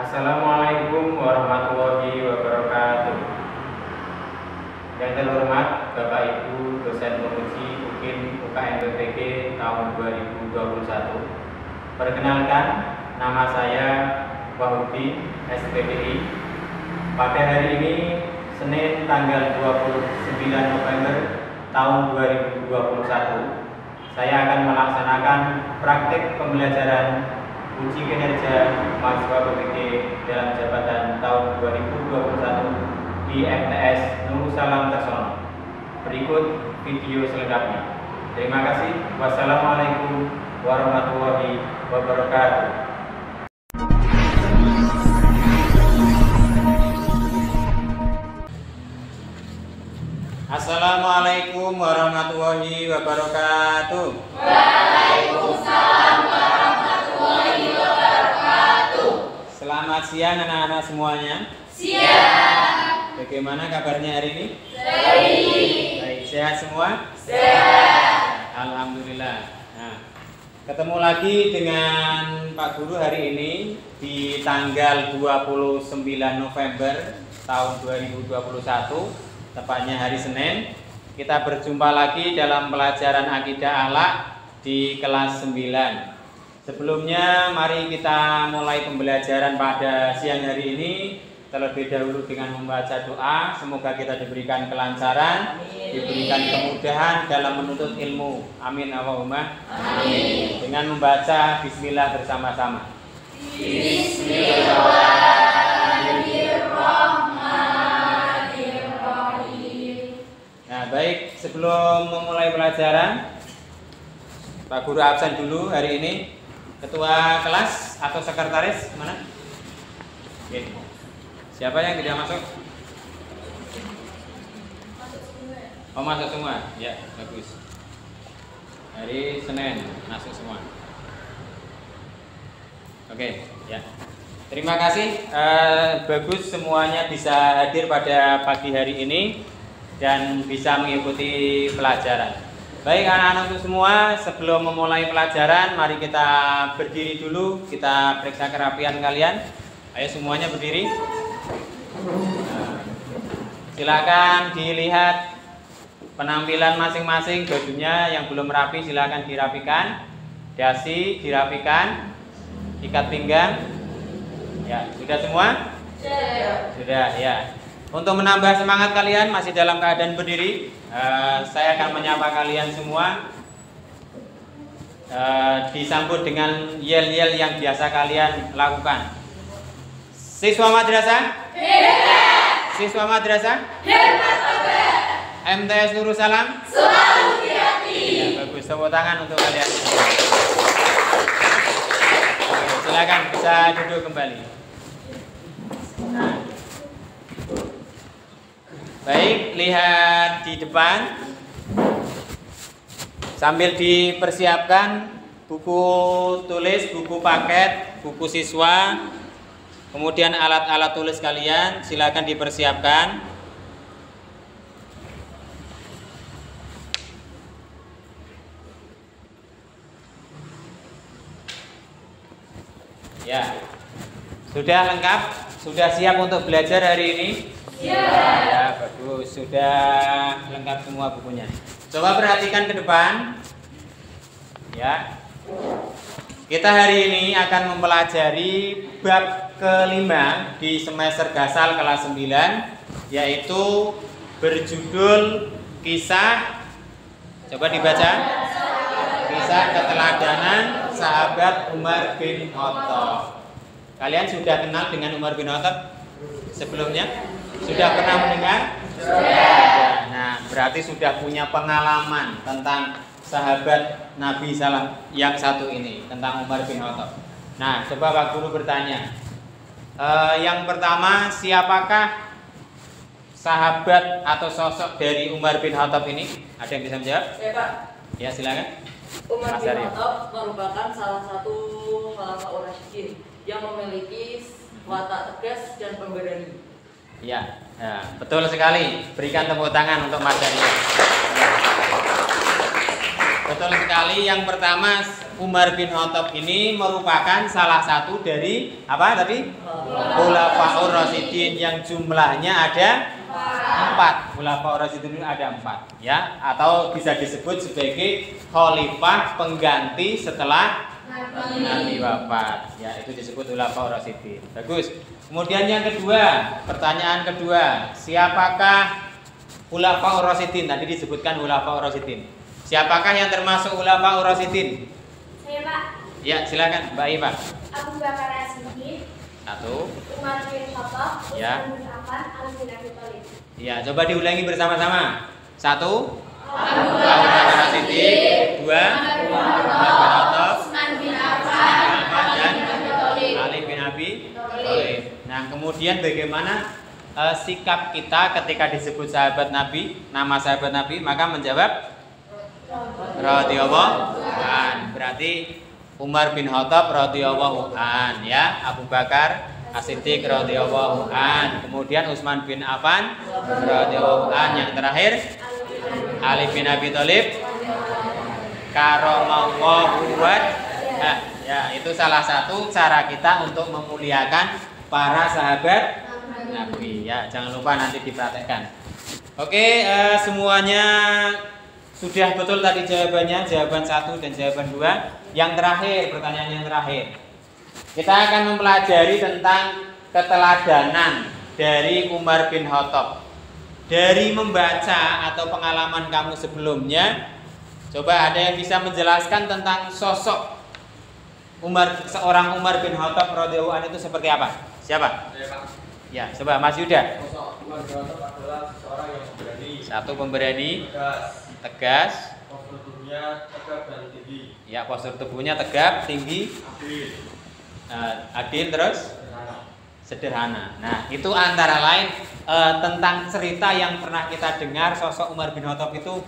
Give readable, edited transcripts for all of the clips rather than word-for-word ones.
Assalamualaikum warahmatullahi wabarakatuh. Yang terhormat Bapak Ibu dosen penguji UKIN UKM PPG tahun 2021. Perkenalkan, nama saya Wahyudi SPDI. Pada hari ini Senin tanggal 29 November tahun 2021, saya akan melaksanakan praktik pembelajaran uji kinerja mahasiswa PPG dalam jabatan tahun 2021 di MTS Nurul Salam Tersono. Berikut video selengkapnya. Terima kasih. Wassalamualaikum warahmatullahi wabarakatuh. Assalamualaikum warahmatullahi wabarakatuh. Waalaikumsalam warahmatullahi wabarakatuh. Selamat siang anak-anak semuanya. Siang. Bagaimana kabarnya hari ini? Baik. Baik, sehat semua? Sehat. Alhamdulillah. Nah, ketemu lagi dengan Pak Guru hari ini di tanggal 29 November tahun 2021. Tepatnya hari Senin, kita berjumpa lagi dalam pelajaran Akidah Akhlak di kelas 9. Sebelumnya mari kita mulai pembelajaran pada siang hari ini terlebih dahulu dengan membaca doa. Semoga kita diberikan kelancaran, diberikan kemudahan dalam menuntut ilmu. Amin Allahumma. Amin. Dengan membaca Bismillah bersama-sama. Nah, baik, sebelum memulai pelajaran, Pak Guru absen dulu hari ini. Ketua kelas atau sekretaris mana? Oke. Siapa yang tidak masuk? Oh, masuk semua. Ya, bagus. Hari Senin masuk semua. Oke, ya. Terima kasih. Bagus semuanya bisa hadir pada pagi hari ini dan bisa mengikuti pelajaran. Baik anak-anakku semua, sebelum memulai pelajaran, mari kita berdiri dulu, kita periksa kerapian kalian. Ayo semuanya berdiri. Silakan dilihat penampilan masing-masing, bajunya yang belum rapi silakan dirapikan. Dasi dirapikan, ikat pinggang. Ya, sudah semua? Sudah, ya. Untuk menambah semangat kalian masih dalam keadaan berdiri, saya akan menyapa kalian semua, disambut dengan yel-yel yang biasa kalian lakukan. Siswa madrasah? Hebat. Siswa madrasah? Hebat, Bapak. MTS Nurul Salam? Selalu di hati. Ya, bagus. Tepuk tangan untuk kalian. Silakan bisa duduk kembali. Nah. Baik, lihat di depan sambil dipersiapkan buku tulis, buku paket, buku siswa, kemudian alat-alat tulis kalian silakan dipersiapkan. Ya, sudah lengkap, sudah siap untuk belajar hari ini? Ya, bagus. Sudah lengkap semua bukunya. Coba perhatikan ke depan. Ya. Kita hari ini akan mempelajari bab kelima di semester Gasal kelas 9, yaitu berjudul kisah. Coba dibaca. Kisah keteladanan sahabat Umar bin Khattab. Kalian sudah kenal dengan Umar bin Khattab sebelumnya? Sudah pernah mendengar? Sudah. Nah, berarti sudah punya pengalaman tentang sahabat Nabi yang satu ini, tentang Umar bin Khattab. Nah, coba Pak Guru bertanya. Yang pertama, siapakah sahabat atau sosok dari Umar bin Khattab ini? Ada yang bisa menjawab? Ya, Pak. Ya, silakan. Umar Mas bin Aryo. Khattab merupakan salah satu ulama Rasyidin yang memiliki watak tegas dan pemberani. Ya, betul sekali. Berikan tepuk tangan untuk Mas Aryo. Betul sekali. Yang pertama, Umar bin Khattab ini merupakan salah satu dari apa tadi? Khulafaur Rasyidin yang jumlahnya ada 4. Khulafaur Rasyidin ada 4 ya, atau bisa disebut sebagai khalifah pengganti setelah Nabi wafat. Ya, itu disebut Khulafaur Rasyidin. Bagus. Kemudian yang kedua, pertanyaan kedua, siapakah Khulafaur Rasyidin? Tadi disebutkan Khulafaur Rasyidin. Siapakah yang termasuk Khulafaur Rasyidin? Saya Pak. Ya, silakan Mbak Iva. Abu Bakar As-Siddiq. 1. Umar bin Khattab. Ya. Utsman bin Affan. Ali bin Abi Thalib. Ya, coba diulangi bersama-sama. 1. Abu Bakar As-Siddiq. 2. Umar bin Khattab. Utsman bin Affan. Dan Ali bin Abi Thalib. Ali bin Abi Thalib. Nah, kemudian bagaimana sikap kita ketika disebut sahabat Nabi, nama sahabat Nabi, maka menjawab radhiyallahu an. Berarti Umar bin Khattab radhiyallahu an ya, Abu Bakar As-Siddiq radhiyallahu an, kemudian Utsman bin Affan radhiyallahu an, yang terakhir Ali bin Abi Thalib karamallahu wajhah. Ya, itu salah satu cara kita untuk memuliakan para sahabat Nabi ya. Jangan lupa nanti dipraktekkan. Oke, semuanya sudah betul tadi jawabannya, jawaban 1 dan jawaban 2. Yang terakhir, pertanyaan yang terakhir. Kita akan mempelajari tentang keteladanan dari Umar bin Khattab. Dari membaca atau pengalaman kamu sebelumnya, coba ada yang bisa menjelaskan tentang sosok seorang Umar bin Khattab radhiyallahu anhu itu seperti apa? Siapa? Ya, coba Mas Yuda. Sosok Umar bin Khattab adalah seseorang yang pemberani. 1. Pemberani, Tegas. tegas. Postur tubuhnya tegap dan tinggi. Ya, postur tubuhnya tegap, tinggi, Adil. adil, terus Sederhana. sederhana. Nah, itu antara lain tentang cerita yang pernah kita dengar. Sosok Umar bin Khattab itu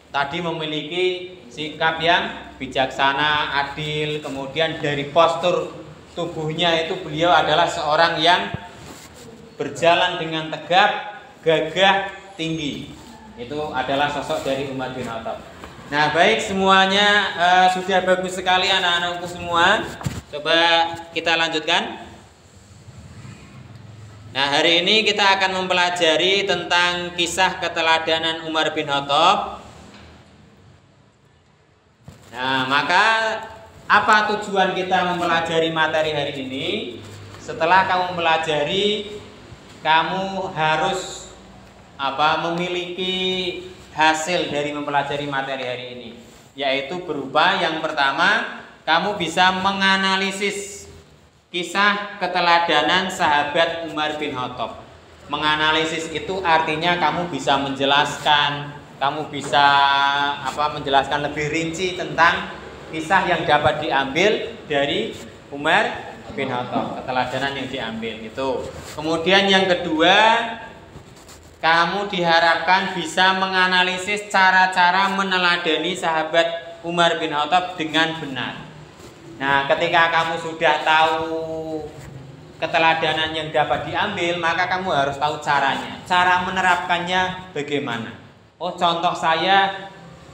tadi memiliki sikap yang bijaksana, adil, kemudian dari postur tubuhnya itu beliau adalah seorang yang berjalan dengan tegap, gagah, tinggi. Itu adalah sosok dari Umar bin Khattab. Nah, baik, semuanya sudah bagus sekali anak-anakku semua. Coba kita lanjutkan. Nah, hari ini kita akan mempelajari tentang kisah keteladanan Umar bin Khattab. Nah, maka apa tujuan kita mempelajari materi hari ini? Setelah kamu mempelajari, kamu harus memiliki hasil dari mempelajari materi hari ini, yaitu berupa yang pertama, kamu bisa menganalisis kisah keteladanan sahabat Umar bin Khattab. Menganalisis itu artinya kamu bisa menjelaskan, kamu bisa menjelaskan lebih rinci tentang kisah yang dapat diambil dari Umar bin Khattab, keteladanan yang diambil itu. Kemudian yang kedua, kamu diharapkan bisa menganalisis cara-cara meneladani sahabat Umar bin Khattab dengan benar. Nah, ketika kamu sudah tahu keteladanan yang dapat diambil, maka kamu harus tahu caranya. Cara menerapkannya bagaimana? Oh, contoh saya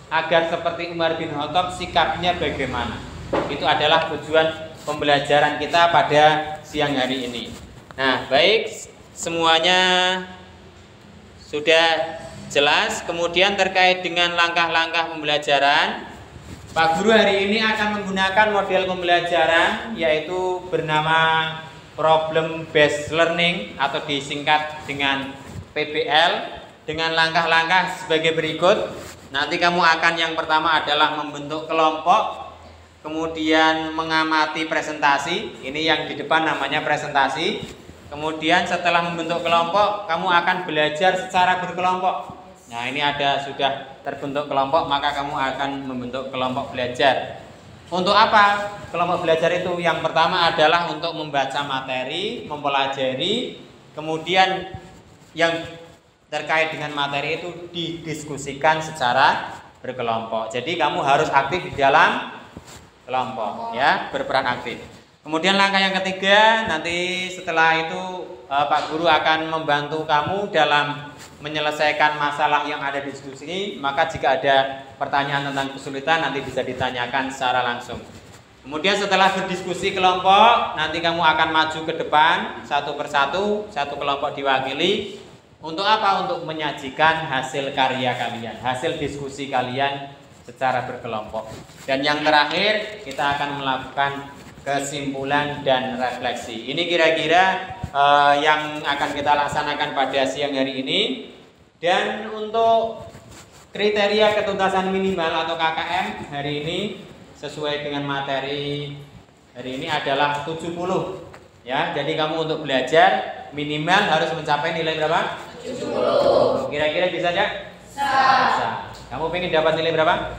agar seperti Umar bin Khattab sikapnya bagaimana? Itu adalah tujuan pembelajaran kita pada siang hari ini. Nah, baik, semuanya sudah jelas. Kemudian terkait dengan langkah-langkah pembelajaran, Pak Guru hari ini akan menggunakan model pembelajaran yaitu bernama Problem Based Learning atau disingkat dengan PBL, dengan langkah-langkah sebagai berikut. Nanti kamu akan yang pertama adalah membentuk kelompok, kemudian mengamati presentasi. Ini yang di depan namanya presentasi. Kemudian setelah membentuk kelompok, kamu akan belajar secara berkelompok. Nah, ini sudah terbentuk kelompok, maka kamu akan membentuk kelompok belajar. Untuk apa kelompok belajar itu? Yang pertama adalah untuk membaca materi, mempelajari, kemudian yang terkait dengan materi itu didiskusikan secara berkelompok. Jadi kamu harus aktif di dalam kelompok, ya, berperan aktif. Kemudian langkah yang ketiga, nanti setelah itu Pak Guru akan membantu kamu dalam menyelesaikan masalah yang ada di diskusi. Maka jika ada pertanyaan tentang kesulitan nanti bisa ditanyakan secara langsung. Kemudian setelah berdiskusi kelompok, nanti kamu akan maju ke depan satu persatu, satu kelompok diwakili. Untuk apa? Untuk menyajikan hasil karya kalian, hasil diskusi kalian secara berkelompok. Dan yang terakhir, kita akan melakukan kesimpulan dan refleksi. Ini kira-kira yang akan kita laksanakan pada siang hari ini. Dan untuk kriteria ketuntasan minimal atau KKM hari ini sesuai dengan materi hari ini adalah 70 ya. Jadi kamu untuk belajar minimal harus mencapai nilai berapa? 70. Kira-kira bisa aja? Bisa. Kamu pengen dapat nilai berapa?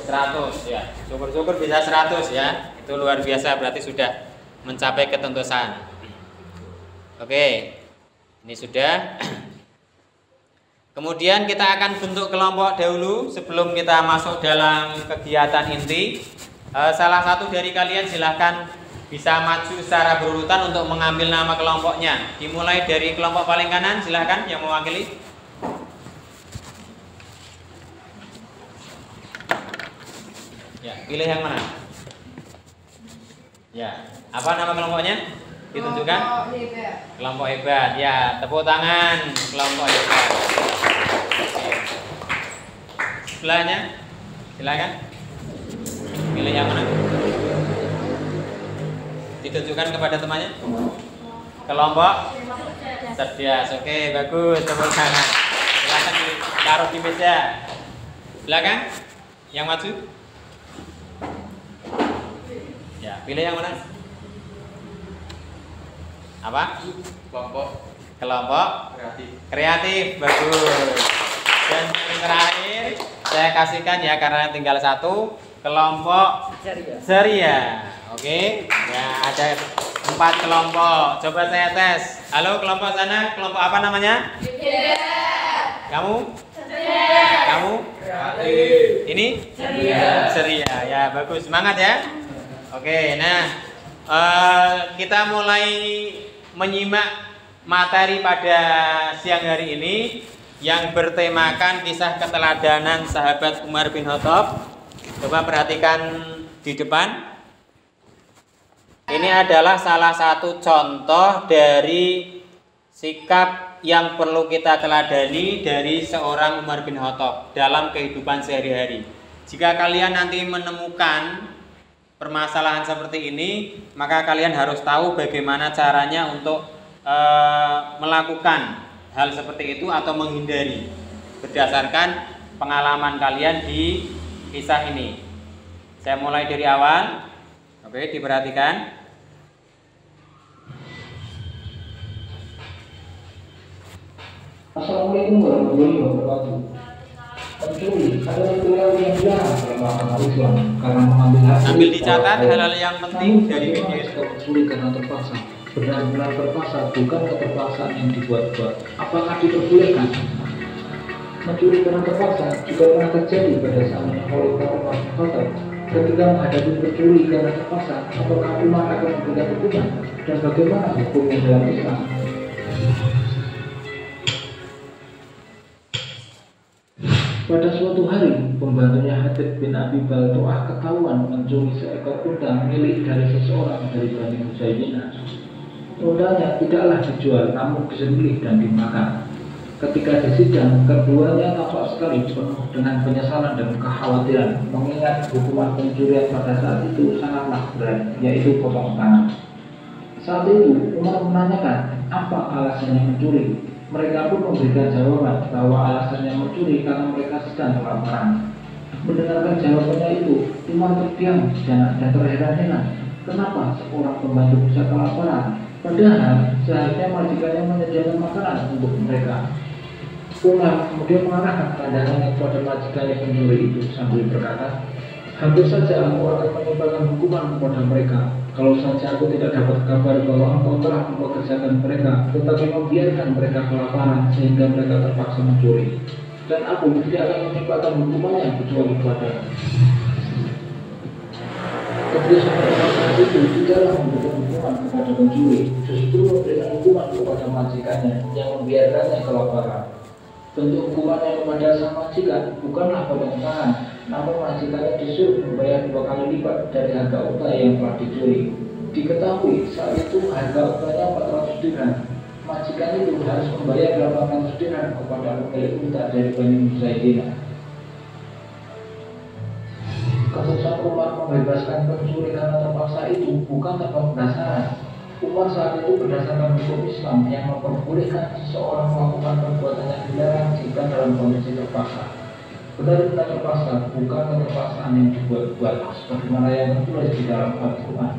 100 ya. Syukur-syukur bisa 100 ya. Itu luar biasa, berarti sudah mencapai ketuntasan. Oke. Ini sudah. Kemudian kita akan bentuk kelompok dahulu sebelum kita masuk dalam kegiatan inti. Salah satu dari kalian silahkan bisa maju secara berurutan untuk mengambil nama kelompoknya. Dimulai dari kelompok paling kanan, silahkan yang mewakili. Ya, pilih yang mana? Ya, apa nama kelompoknya? Ditunjukkan. Kelompok hebat. Ya, tepuk tangan kelompok hebat. Sebelahnya, silakan. Pilih yang mana? Ditunjukkan kepada temannya. Kelompok cerdas. Oke, bagus. Tepuk tangan. Silakan ditaruh di meja. Silakan. Yang maju. Ya, pilih yang mana? Apa? Kelompok kreatif. Bagus. Dan yang terakhir saya kasihkan ya karena tinggal satu, kelompok ceria. Oke. Ya, ada 4 kelompok. Coba saya tes. Halo kelompok sana, kelompok apa namanya? Kamu? Kamu? Ini? Ceria. Ya, bagus. Semangat ya. Oke, nah kita mulai menyimak materi pada siang hari ini yang bertemakan kisah keteladanan sahabat Umar bin Khattab. Coba perhatikan di depan. Ini adalah salah satu contoh dari sikap yang perlu kita teladani dari seorang Umar bin Khattab dalam kehidupan sehari-hari. Jika kalian nanti menemukan permasalahan seperti ini, maka kalian harus tahu bagaimana caranya untuk melakukan hal seperti itu atau menghindari berdasarkan pengalaman kalian di kisah ini. Saya mulai dari awal. Oke, diperhatikan. Assalamualaikum warahmatullahi wabarakatuh. Pencuri adalah perilaku yang dilarang dalam agama Islam karena mengambil hasil. Sambil dicatat hal-hal yang penting dari video itu. Mencuri karena terpaksa, benar-benar terpaksa, bukan keterpaksaan yang dibuat-buat. Apakah diperbolehkan? Mencuri karena terpaksa juga pernah terjadi pada zaman Khalifah Umar bin Khattab. Ketika menghadapi pencuri karena terpaksa, apakah Umar akan memberikan hukuman dan bagaimana hukumnya dalam Islam? Pada suatu hari, pembantunya Hatib bin Abi Baltu'ah ketahuan mencuri seekor unta milik dari seseorang dari Bani Huzayyinah. Untanya tidaklah dijual, namun disembelih dan dimakan. Ketika disidang, keduanya tampak sekali penuh dengan penyesalan dan kekhawatiran, mengingat hukuman pencurian pada saat itu sangatlah berat, yaitu potong tangan. Saat itu, Umar menanyakan apa alasannya mencuri. Mereka pun memberikan jawaban bahwa alasannya mencuri karena mereka sedang kelaparan. Mendengarkan jawabannya itu, Umar terdiam dan terheran-heran. Kenapa seorang pembantu bisa kelaparan? Padahal seharusnya majikannya menyediakan makanan untuk mereka. Umar kemudian mengarahkan pandangannya kepada majikannya pencuri itu sambil berkata, hampir saja aku akan menimpakan hukuman kepada mereka. Kalau saja aku tidak dapat kabar bahwa engkau telah mempekerjakan mereka, tetapi membiarkan mereka kelaparan sehingga mereka terpaksa mencuri. Dan aku tidak akan menimpakan hukumannya kecuali padamu. Kebiasaan saat itu tidaklah memberikan hukuman kepada pencuri, justru memberikan hukuman kepada majikannya yang membiarkannya kelaparan. Bentuk hukumannya kepada sang majikan bukanlah potong tangan, namun majikannya disuruh membayar 2 kali lipat dari harga unta yang telah dicuri. Diketahui saat itu harga untanya 400 dirham. Majikan itu harus membayar 800 dirham kepada pemilik unta dari Bani Muzaidinah. Keputusan Umar membebaskan pencuri karena terpaksa itu bukan tanpa dasar. Umar saat itu berdasarkan hukum Islam yang memperbolehkan seseorang melakukan perbuatan yang dilarang jika dalam kondisi terpaksa. Benar-benar terpaksa, bukan keterpaksaan yang dibuat-buat, sebagaimana yang tertulis di dalam Al-Quran.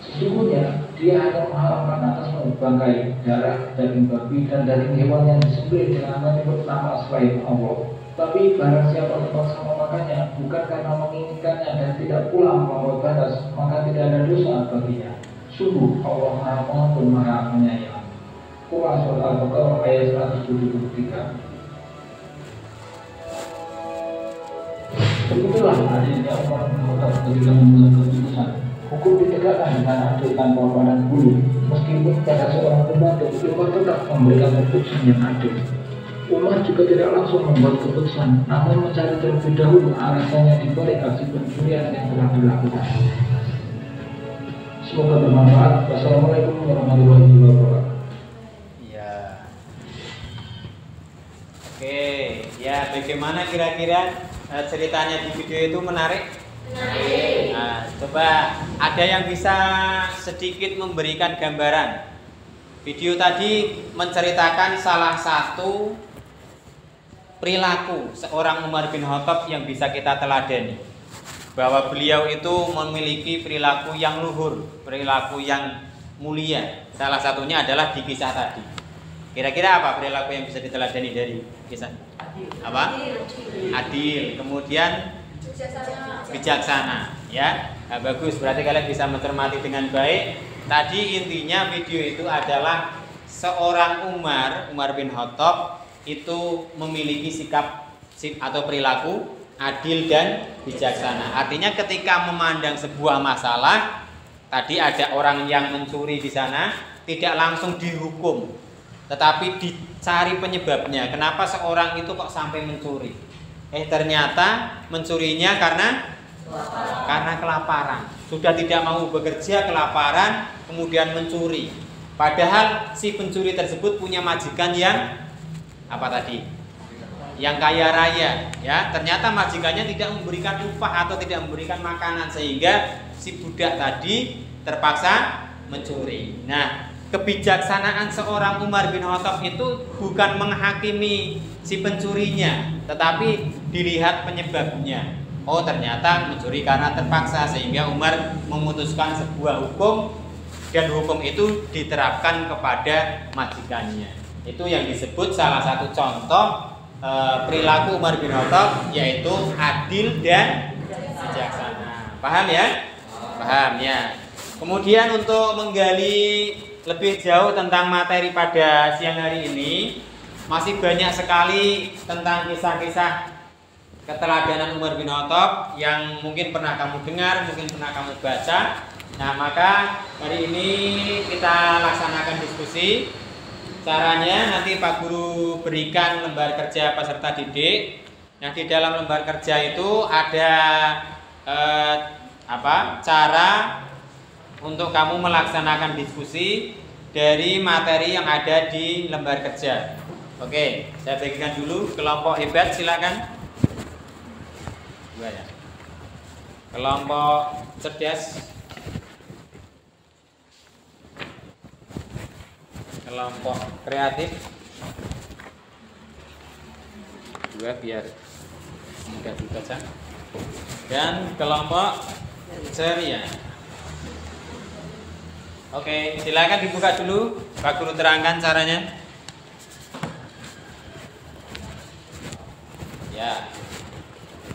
Sesungguhnya dia hanya mengharamkan atas bangkai, darah, daging babi, dan daging hewan yang disembelih dengan menyebut nama selain Allah. Tapi barang siapa terpaksa memakannya bukan karena menginginkannya dan tidak pula melampaui batas, maka tidak ada dosa baginya. Sungguh Allah Maha Pengampun Maha Penyayang. Quran Surah Al-Baqarah ayat 173. Begitulah adilnya Umar bin Khattab ketika membuat keputusan. Hukum ditegakkan dengan adil tanpa pandang bulu. Meskipun pada seorang pembantu, Umar tetap memberikan keputusan yang adil. Umar juga tidak langsung membuat keputusan, namun mencari terlebih dahulu alasannya di balik aksi pencurian yang telah dilakukan. Semoga bermanfaat. Wassalamualaikum warahmatullahi wabarakatuh. Ya. Oke, ya bagaimana kira-kira ceritanya di video itu menarik? Menarik. Nah, coba ada yang bisa sedikit memberikan gambaran. Video tadi menceritakan salah satu perilaku seorang Umar bin Khattab yang bisa kita teladani, bahwa beliau itu memiliki perilaku yang luhur, perilaku yang mulia. Salah satunya adalah di kisah tadi. Kira-kira apa perilaku yang bisa diteladani dari kisah? Apa? Adil. Kemudian bijaksana. Ya, nah, bagus. Berarti kalian bisa mencermati dengan baik. Tadi intinya video itu adalah seorang Umar bin Khattab itu memiliki sikap atau perilaku adil dan bijaksana. Artinya ketika memandang sebuah masalah, tadi ada orang yang mencuri di sana, tidak langsung dihukum, tetapi dicari penyebabnya. Kenapa seorang itu kok sampai mencuri? Ternyata mencurinya karena kelaparan. Sudah tidak mau bekerja, kelaparan, kemudian mencuri. Padahal si pencuri tersebut punya majikan yang apa tadi? Yang kaya raya, ya. Ternyata majikannya tidak memberikan upah atau tidak memberikan makanan, sehingga si budak tadi terpaksa mencuri. Nah, kebijaksanaan seorang Umar bin Khattab itu bukan menghakimi si pencurinya, tetapi dilihat penyebabnya. Oh, ternyata mencuri karena terpaksa, sehingga Umar memutuskan sebuah hukum, dan hukum itu diterapkan kepada majikannya. Itu yang disebut salah satu contoh perilaku Umar bin Khattab, yaitu adil dan bijaksana. Paham ya? Paham ya. Kemudian untuk menggali lebih jauh tentang materi pada siang hari ini, masih banyak sekali tentang kisah-kisah keteladanan Umar bin Khattab yang mungkin pernah kamu dengar, mungkin pernah kamu baca. Nah, maka hari ini kita laksanakan diskusi. Caranya nanti Pak Guru berikan lembar kerja peserta didik. Nah, di dalam lembar kerja itu ada cara untuk kamu melaksanakan diskusi dari materi yang ada di lembar kerja. Oke, saya bagikan dulu. Kelompok hebat silakan. Dua ya. Kelompok cerdas. Kelompok kreatif. Dua biar mudah dibaca. Dan kelompok ceria. Oke, silakan dibuka dulu. Pak Guru terangkan caranya. Ya.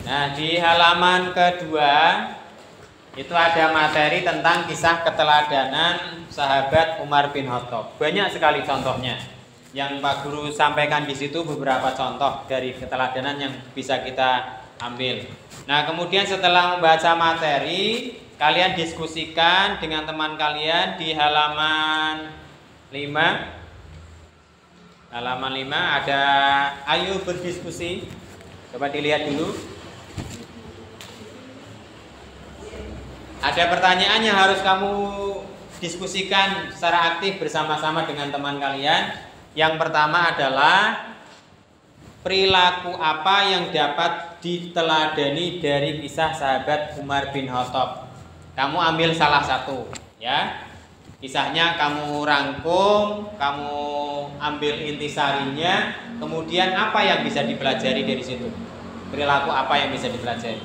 Nah, di halaman kedua itu ada materi tentang kisah keteladanan sahabat Umar bin Khattab. Banyak sekali contohnya. Yang Pak Guru sampaikan di situ beberapa contoh dari keteladanan yang bisa kita ambil. Nah, kemudian setelah membaca materi, kalian diskusikan dengan teman kalian di halaman 5. Halaman 5 ada ayo berdiskusi. Coba dilihat dulu. Ada pertanyaan yang harus kamu diskusikan secara aktif bersama-sama dengan teman kalian. Yang pertama adalah perilaku apa yang dapat diteladani dari kisah sahabat Umar bin Khattab. Kamu ambil salah satu, ya. Kisahnya kamu rangkum, kamu ambil intisarinya, kemudian apa yang bisa dipelajari dari situ? Perilaku apa yang bisa dipelajari?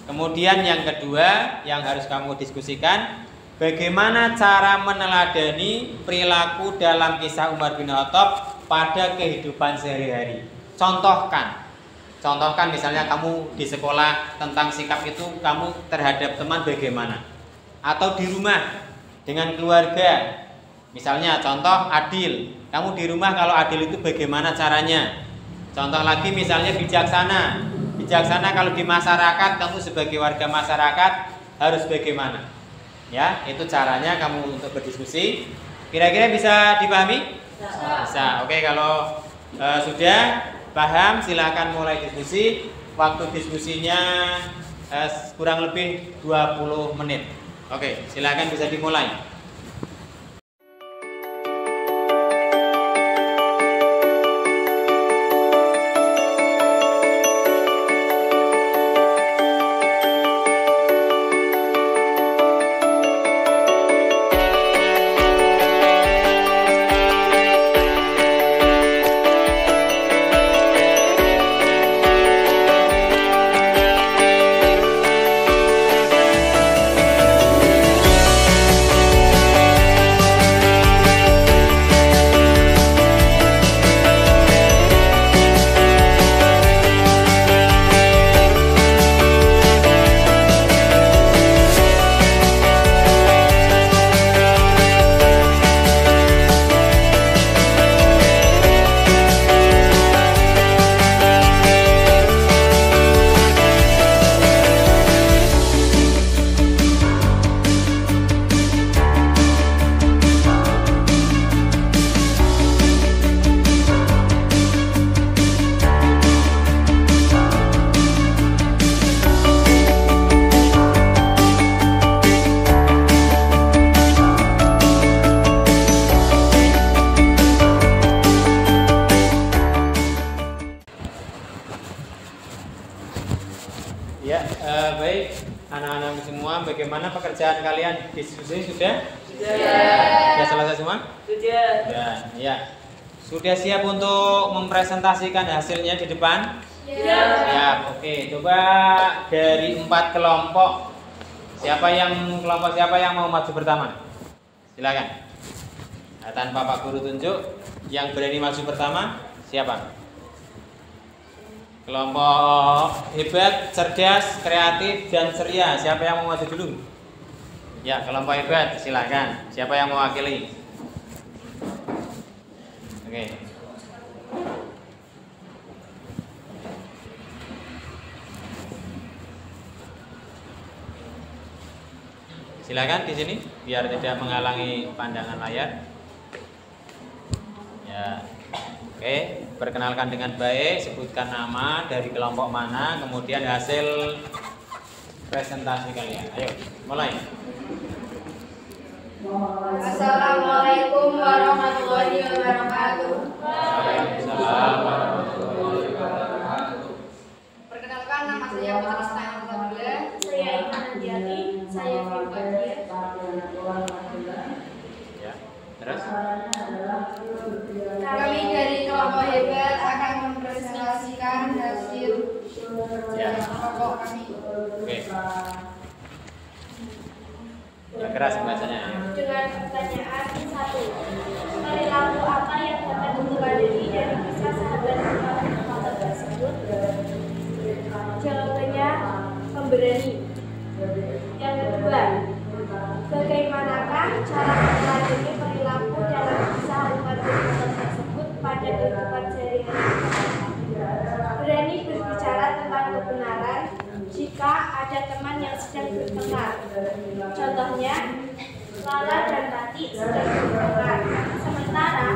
Kemudian yang kedua yang harus kamu diskusikan, bagaimana cara meneladani perilaku dalam kisah Umar bin Khattab pada kehidupan sehari-hari. Contohkan misalnya kamu di sekolah tentang sikap itu kamu terhadap teman bagaimana, atau di rumah dengan keluarga. Misalnya contoh adil, kamu di rumah kalau adil itu bagaimana caranya. Contoh lagi misalnya bijaksana kalau di masyarakat, kamu sebagai warga masyarakat harus bagaimana. Ya, itu caranya kamu untuk berdiskusi. Kira-kira bisa dipahami? Bisa. Oke, kalau sudah paham, silakan mulai diskusi. Waktu diskusinya kurang lebih 20 menit. Oke, silakan bisa dimulai. Baik, anak-anak semua, bagaimana pekerjaan kalian? Diskusi sudah? Sudah selesai semua? Sudah. Ya. Sudah siap untuk mempresentasikan hasilnya di depan? Ya. Oke. Coba dari 4 kelompok, kelompok siapa yang mau maju pertama? Silakan. Nah, tanpa Pak Guru tunjuk, yang berani maju pertama siapa? Kelompok hebat, cerdas, kreatif, dan ceria. Siapa yang mau maju dulu? Ya, kelompok hebat, silakan. Siapa yang mewakili? Oke. Silakan di sini, biar tidak menghalangi pandangan layar. Ya. Oke, perkenalkan dengan baik, sebutkan nama, dari kelompok mana, kemudian hasil presentasi kalian. Ayo, mulai. Assalamualaikum warahmatullahi wabarakatuh. Waalaikumsalam warahmatullahi wabarakatuh. Perkenalkan, nama saya Putri Setayan Sabila. Saya Iman Andiati. Saya Firman. Ya, terus? Kami dari kelompok hebat akan mempresentasikan hasil kelompok kami. Oke. Ya, keras bacanya. Dengan pertanyaan 1. Perilaku apa yang dapat diteladani dari kisah sahabat Umar bin Khattab tersebut? Jawabannya pemberani. Yang kedua, bagaimanakah cara meneladani perilaku dalam kisah Umar bin Khattab tersebut pada kehidupan sehari-hari? Berani berbicara tentang kebenaran jika ada teman yang sedang bertengkar. Contohnya, Lala dan Tati sedang bertengkar, sementara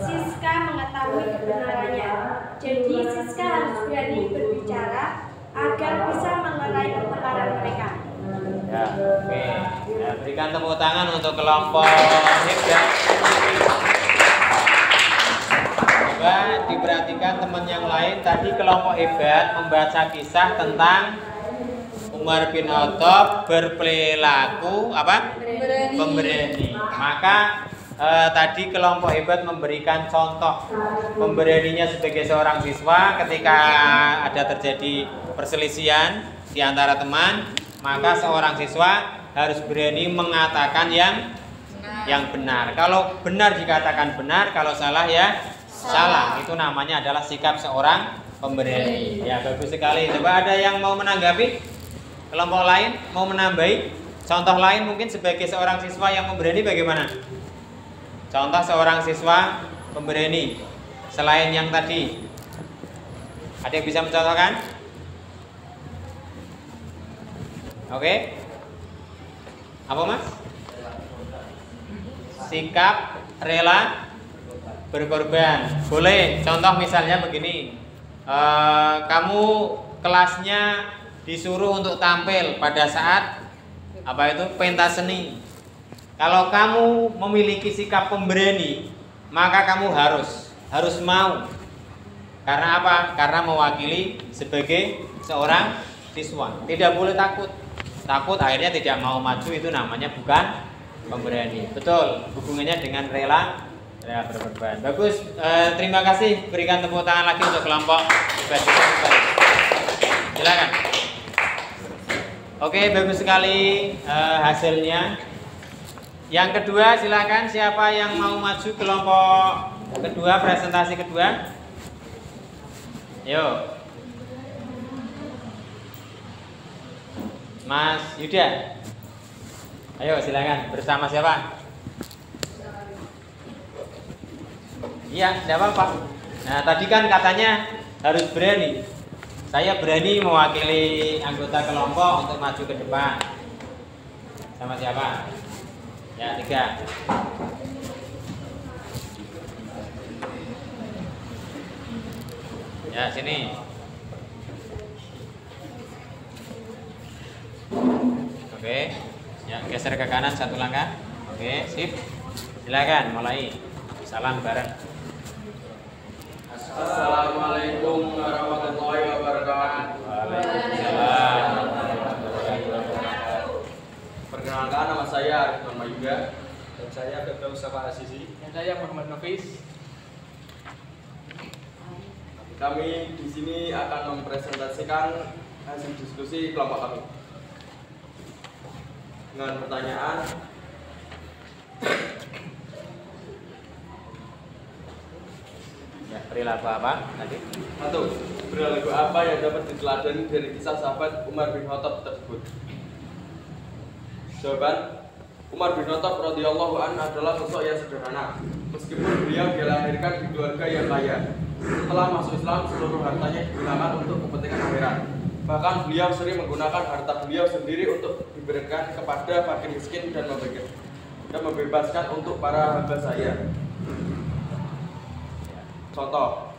Siska mengetahui kebenarannya. Jadi Siska harus berani berbicara agar bisa mengenai pertengkaran mereka. Ya, oke. berikan tepuk tangan untuk kelompok hebat. Coba diperhatikan teman yang lain. Tadi kelompok hebat membaca kisah tentang Umar bin Khattab berperilaku apa? Pemberani. Maka tadi kelompok hebat memberikan contoh pemberaninya sebagai seorang siswa ketika ada terjadi perselisihan di antara teman, maka seorang siswa harus berani mengatakan yang benar. Kalau benar dikatakan benar, kalau salah ya salah. Itu namanya adalah sikap seorang pemberani. Ya, bagus sekali. Coba ada yang mau menanggapi? Kelompok lain mau menambahi? Contoh lain mungkin sebagai seorang siswa yang pemberani bagaimana? Contoh seorang siswa pemberani selain yang tadi. Ada yang bisa mencontohkan? Oke. Apa Mas? Sikap rela berkorban. Boleh. Contoh misalnya begini. Kamu kelasnya disuruh untuk tampil pada saat apa itu pentas seni. Kalau kamu memiliki sikap pemberani, maka kamu harus mau. Karena apa? Karena mewakili sebagai seorang siswa. Tidak boleh takut. Takut akhirnya tidak mau maju, itu namanya bukan pemberani. Betul, hubungannya dengan rela berkorban. Bagus, terima kasih. Berikan tepuk tangan lagi untuk kelompok hebat. Silakan. Oke, bagus sekali hasilnya. Yang kedua, silakan siapa yang mau maju kelompok kedua, presentasi kedua. Yuk. Mas Yuda. Ayo silakan, bersama siapa? Iya, tidak apa-apa. Nah, tadi kan katanya harus berani. Saya berani mewakili anggota kelompok untuk maju ke depan. Sama siapa? Ya, 3. Ya, sini. Oke. Ya, geser ke kanan 1 langkah. Oke, sip. Silakan mulai. Salam bareng. Assalamualaikum warahmatullahi wabarakatuh. Waalaikumsalam. Perkenalkan, nama saya Arif Norma Yuga. Dan saya Dr. Mustafa Asisi. Dan saya Muhammad Nafis. Kami di sini akan mempresentasikan hasil diskusi kelompok kami dengan pertanyaan Ya, perilaku apa tadi? 1. Perilaku apa yang dapat diteladani dari kisah sahabat Umar bin Khattab tersebut? Jawaban: Umar bin Khattab radhiyallahu anhu adalah sosok yang sederhana. Meskipun beliau dilahirkan di keluarga yang kaya, setelah masuk Islam seluruh hartanya digunakan untuk kepentingan akhirat. Bahkan beliau sering menggunakan harta beliau sendiri untuk diberikan kepada fakir miskin dan membebaskan untuk para hamba saya. Contoh.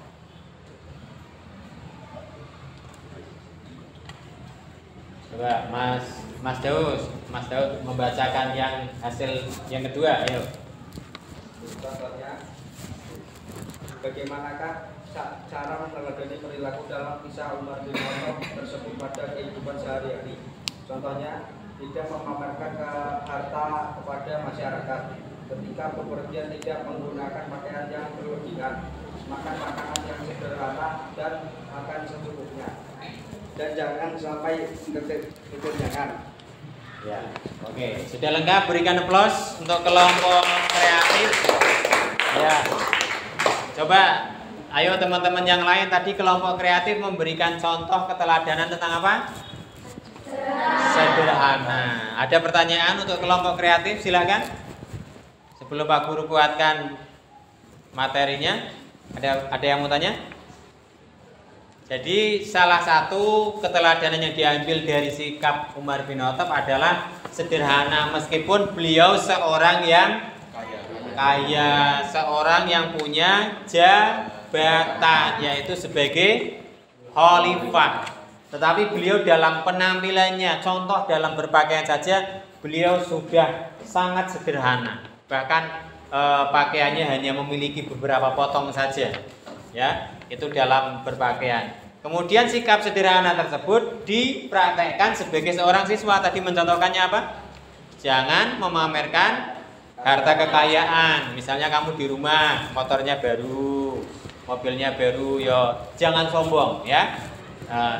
Coba Mas Daud membacakan yang hasil yang kedua, ayo. Contohnya, bagaimanakah cara meneladani perilaku dalam kisah Umar bin Khattab tersebut pada kehidupan sehari-hari? Contohnya, tidak memamerkan harta kepada masyarakat. Ketika bepergian tidak menggunakan pakaian yang berlebihan, makan makanan yang sederhana dan makan secukupnya. Dan jangan sampai kekenyangan. Ya, oke. Sudah lengkap, berikan aplaus untuk kelompok kreatif. Ya. Coba, ayo teman-teman yang lain, tadi kelompok kreatif memberikan contoh keteladanan tentang apa? Sederhana. Ada pertanyaan untuk kelompok kreatif? Silakan. Sebelum Pak Guru kuatkan materinya, ada yang mau tanya? Jadi salah satu keteladanan yang diambil dari sikap Umar bin Khattab adalah sederhana, meskipun beliau seorang yang kaya, seorang yang punya jabatan, yaitu sebagai khalifah. Tetapi beliau dalam penampilannya, contoh dalam berpakaian saja, beliau sudah sangat sederhana. Bahkan pakaiannya hanya memiliki beberapa potong saja. Ya, itu dalam berpakaian. Kemudian sikap sederhana tersebut dipraktekkan sebagai seorang siswa. Tadi mencontohkannya apa? Jangan memamerkan harta kekayaan. Misalnya kamu di rumah, motornya baru, mobilnya baru, ya jangan sombong ya.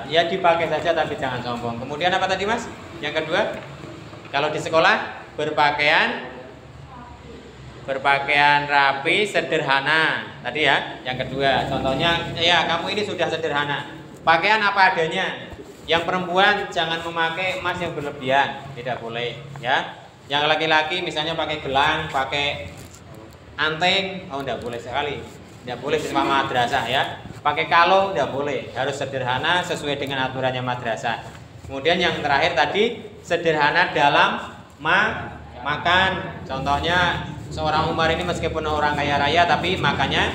Ya dipakai saja tapi jangan sombong. Kemudian apa tadi Mas? Yang kedua, kalau di sekolah berpakaian rapi, sederhana. Tadi ya, yang kedua. Contohnya, ya kamu ini sudah sederhana. Pakaian apa adanya. Yang perempuan jangan memakai emas yang berlebihan, tidak boleh ya. Yang laki-laki misalnya pakai gelang, pakai anting, oh tidak boleh sekali. Tidak boleh di madrasah ya. Pakai kalung tidak boleh, harus sederhana sesuai dengan aturannya madrasah. Kemudian yang terakhir tadi sederhana dalam makan. Contohnya seorang Umar ini meskipun orang kaya raya tapi makannya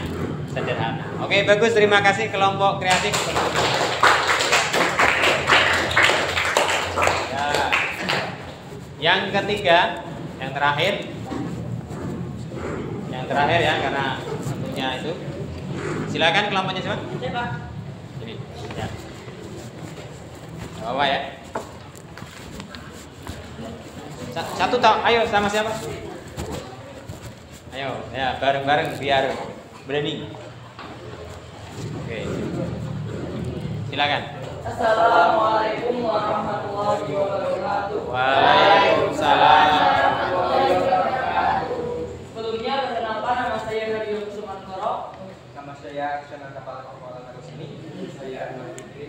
sederhana. Oke, bagus, terima kasih kelompok kreatif. Ya. Yang ketiga, yang terakhir ya karena tentunya itu. Silakan kelompoknya siapa? Ya, Pak. Ini. Ya. Bawa ya. Satu tahu, ayo sama siapa? Ayo, ya bareng-bareng biar berani. Oke. Silakan. Assalamualaikum warahmatullahi wabarakatuh. Waalaikumsalam. Sebelumnya perkenalkan, nama saya Nabil Sumantoro. Nama saya Aksanal Kepala Kepala sini. Saya Ahmad Fikri.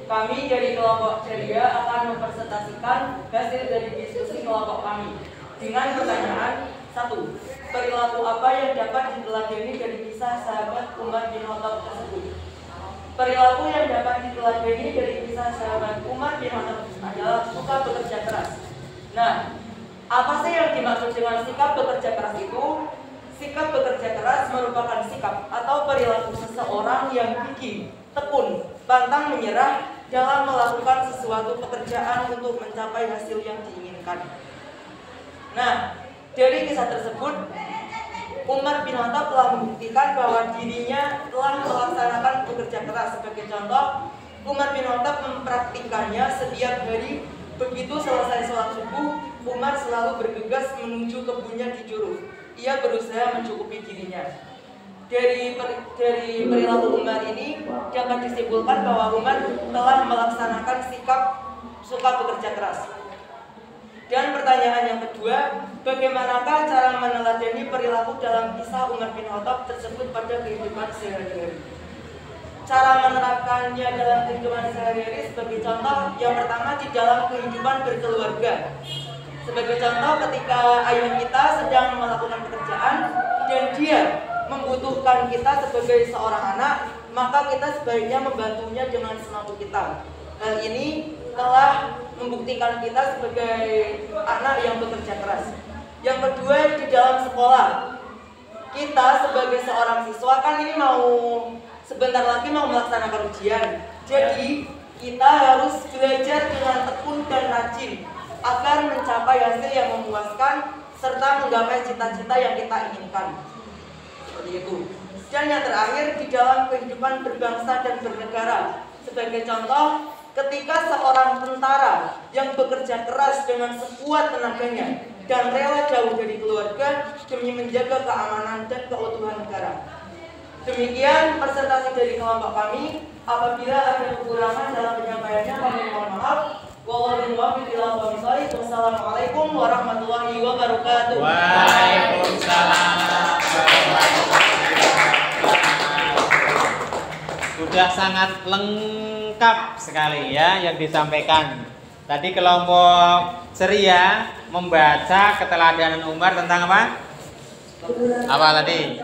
Kami dari kelompok ceria akan mempresentasikan hasil dari diskusi kelompok kami dengan pertanyaan 1. Perilaku apa yang dapat diteladani dari kisah sahabat Umar bin Khattab tersebut? Perilaku yang dapat diteladani dari kisah sahabat Umar bin Khattab adalah suka bekerja keras. Nah, apa sih yang dimaksud dengan sikap bekerja keras itu? Sikap bekerja keras merupakan sikap atau perilaku seseorang yang gigih, tekun, pantang menyerah dalam melakukan sesuatu pekerjaan untuk mencapai hasil yang diinginkan. Nah, dari kisah tersebut, Umar bin Khattab telah membuktikan bahwa dirinya telah melaksanakan bekerja keras. Sebagai contoh, Umar bin Khattab mempraktikannya setiap hari. Begitu selesai sholat subuh, Umar selalu bergegas menuju kebunnya di Juruf. Ia berusaha mencukupi dirinya. Dari perilaku Umar ini dapat disimpulkan bahwa Umar telah melaksanakan sikap suka bekerja keras. Dan pertanyaan yang kedua, bagaimanakah cara meneladani perilaku dalam kisah Umar bin Khattab tersebut pada kehidupan sehari-hari? Cara menerapkannya dalam kehidupan sehari-hari sebagai contoh, yang pertama di dalam kehidupan berkeluarga. Sebagai contoh, ketika ayah kita sedang melakukan pekerjaan dan dia membutuhkan kita sebagai seorang anak, maka kita sebaiknya membantunya dengan semampu kita. Hal ini telah membuktikan kita sebagai anak yang bekerja keras. Yang kedua, di dalam sekolah, kita sebagai seorang siswa kan ini sebentar lagi mau melaksanakan ujian. Jadi kita harus belajar dengan tekun dan rajin agar mencapai hasil yang memuaskan serta menggapai cita-cita yang kita inginkan. Seperti itu. Dan yang terakhir, di dalam kehidupan berbangsa dan bernegara. Sebagai contoh, ketika seorang tentara yang bekerja keras dengan sekuat tenaganya dan rela jauh dari keluarga demi menjaga keamanan dan keutuhan negara. Demikian presentasi dari kelompok kami. Apabila ada kekurangan dalam penyampaiannya, kami mohon maaf. Wassalamualaikum warahmatullahi wabarakatuh. Waalaikumsalam. Sudah sangat lengkap sekali ya yang disampaikan. Tadi kelompok ceria membaca keteladanan Umar tentang apa? Apa tadi?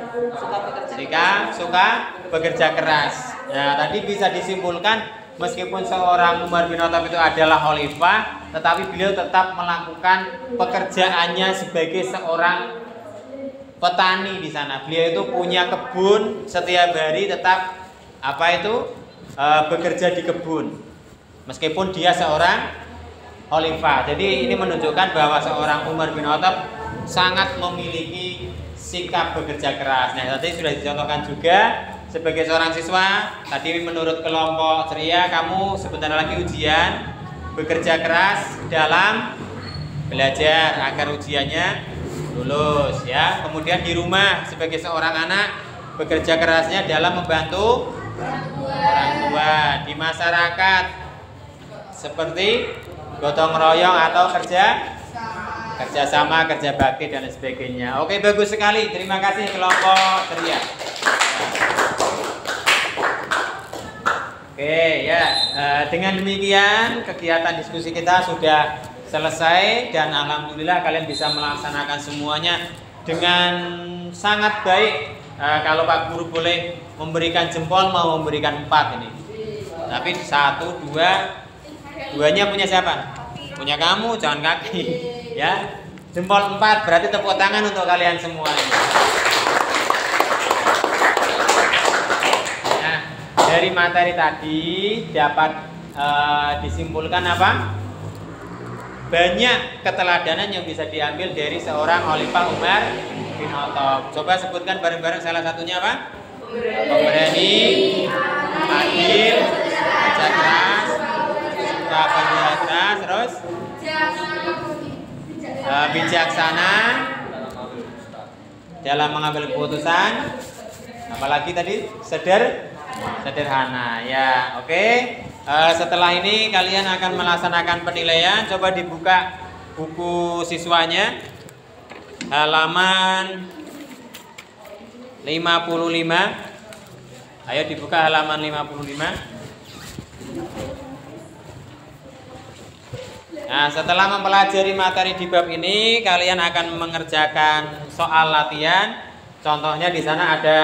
Jika suka bekerja keras. Nah, tadi bisa disimpulkan meskipun seorang Umar bin Khattab itu adalah khalifah, tetapi beliau tetap melakukan pekerjaannya sebagai seorang petani di sana. Beliau itu punya kebun, setiap hari tetap bekerja di kebun. Meskipun dia seorang khalifah. Jadi ini menunjukkan bahwa seorang Umar bin Khattab sangat memiliki sikap bekerja keras. Nah, tadi sudah dicontohkan juga sebagai seorang siswa. Tadi menurut kelompok ceria, kamu sebentar lagi ujian, bekerja keras dalam belajar agar ujiannya lulus ya. Kemudian di rumah sebagai seorang anak, bekerja kerasnya dalam membantu orang tua. Di masyarakat seperti gotong royong atau kerjasama, kerja bakti dan sebagainya. Oke, bagus sekali. Terima kasih kelompok ceria. Oke ya, dengan demikian kegiatan diskusi kita sudah selesai dan alhamdulillah kalian bisa melaksanakan semuanya dengan sangat baik. Kalau Pak Guru boleh memberikan jempol, mau memberikan 4 ini. Tapi 1, 2, duanya punya siapa? Punya kamu, jangan kaki. Ya, jempol 4 berarti tepuk tangan untuk kalian semua. Nah, dari materi tadi dapat disimpulkan apa? Banyak keteladanan yang bisa diambil dari seorang Khalifah Umar bin Khattab. Coba sebutkan bareng-bareng salah satunya apa? Pemberani, adil, kerja keras, suka kerja keras, terus bijaksana dalam mengambil keputusan. Apalagi tadi sederhana ya. Oke. Setelah ini kalian akan melaksanakan penilaian. Coba dibuka buku siswanya halaman 55. Ayo dibuka halaman 55. Nah, setelah mempelajari materi di bab ini, kalian akan mengerjakan soal latihan. Contohnya di sana ada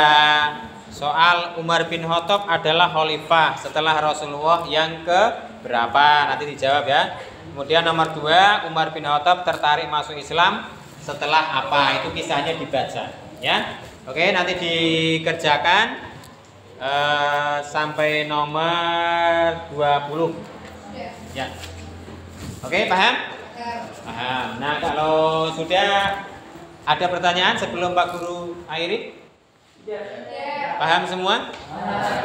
soal Umar bin Khattab adalah khalifah setelah Rasulullah yang ke berapa? Nanti dijawab ya. Kemudian nomor 2, Umar bin Khattab tertarik masuk Islam setelah apa? Itu kisahnya dibaca ya. Oke, nanti dikerjakan sampai nomor 20 ya. Oke, paham? Paham. Nah, kalau sudah ada pertanyaan sebelum Pak Guru akhiri? Paham semua?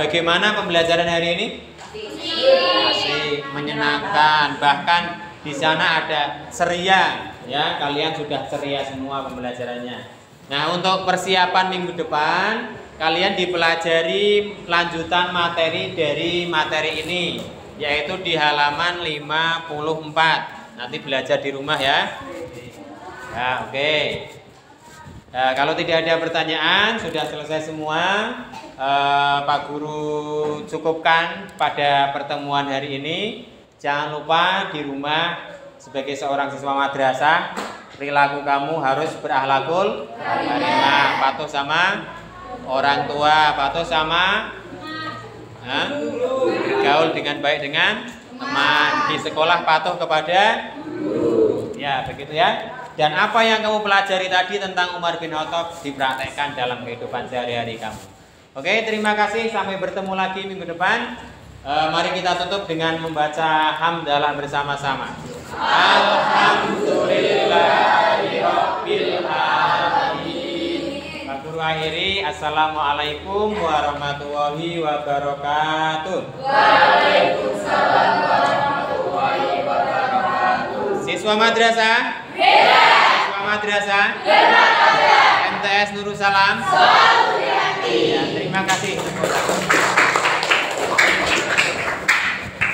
Bagaimana pembelajaran hari ini? Asik, menyenangkan. Bahkan di sana ada ceria, ya. Kalian sudah ceria semua pembelajarannya. Nah, untuk persiapan minggu depan, kalian dipelajari lanjutan materi dari materi ini, yaitu di halaman 54. Nanti belajar di rumah ya. Ya, oke. Nah, kalau tidak ada pertanyaan, sudah selesai semua. Pak Guru cukupkan pada pertemuan hari ini. Jangan lupa di rumah sebagai seorang siswa madrasah, perilaku kamu harus berakhlakul karimah, patuh sama orang tua, patuh sama gaul dengan baik dengan teman, di sekolah patuh kepada guru. Ya, begitu ya. Dan apa yang kamu pelajari tadi tentang Umar bin Khattab dipraktekkan dalam kehidupan sehari-hari kamu. Oke, terima kasih. Sampai bertemu lagi minggu depan. Mari kita tutup dengan membaca hamdalah bersama-sama. Alhamdulillahirabbil alamin. Pak Guru akhiri. Assalamualaikum warahmatullahi wabarakatuh. Waalaikumsalam warahmatullahi wabarakatuh. Siswa madrasah? Siswa madrasah? MTS Nurul Salam? Ya, terima kasih.